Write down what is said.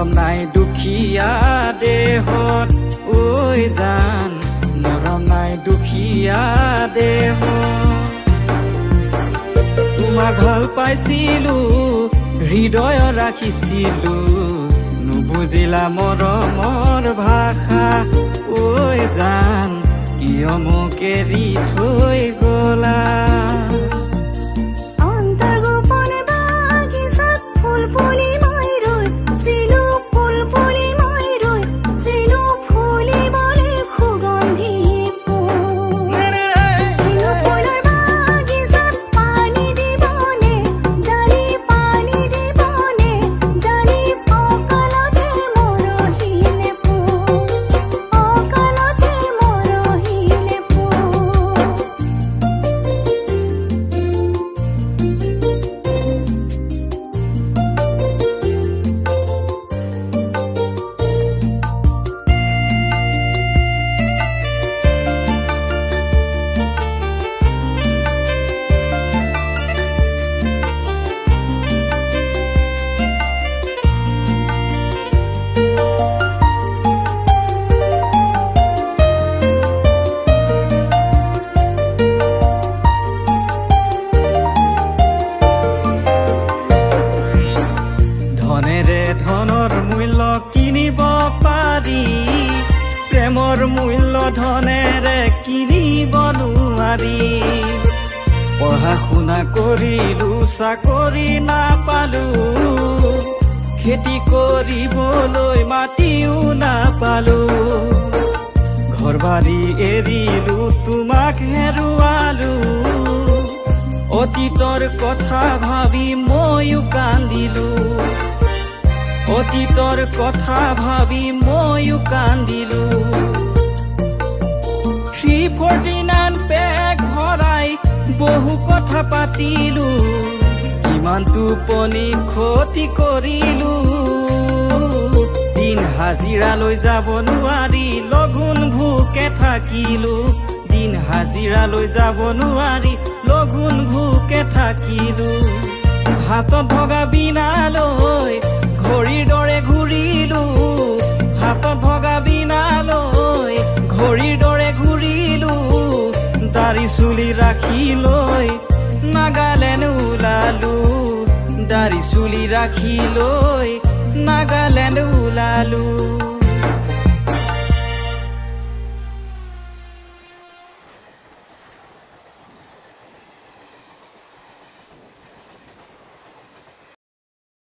মৰম নাই দুখীয়া দেহত ঐ জান মৰম নাই দুখীয়া দেহত তোমাক ভাল পাইছিলো হৃদয় ৰাখিছিলো নুবুজিলা মৰমৰ ভাষা ঐ জান কিয় মোক এৰি থৈ গলা ধনৰ মূল্য কিনিব পাৰি প্ৰেমৰ মূল্য ধনেৰে কিনিব নোৱাৰি পঢ়া শুনা কৰিলো চাকৰি নাপালো খেতি কৰিবলৈ মাটিও নাপালো ঘৰ বাৰী এৰিলো তোমাক হেৰুৱালো অতীতৰ কথা ভাবি ময়ো কান্দিলো অতীতৰ কথা ভাবি ময়ো কান্দিলো 349 বেগ ভৰাই বহু কথা পাতিলো কিমান টোপনি ক্ষতি কৰিলো দিন হাজিৰালৈ যাব নোৱাৰি লগুণ ভোকে থাকিলো দিন হাজিৰালৈ যাব নোৱাৰি লগুণ ভোকে থাকিলো হাতত ভগা বিনালৈ ঘড়ীৰ দৰে ঘূৰিলো হাতত ভগা বিনালৈ ঘড়ীৰ দৰে ঘূৰিলো দাড়ি চুলি ৰাখি লৈ নাগালেণ্ড ওলালো দাড়ি চুলি ৰাখি লৈ নাগালেণ্ড ওলালো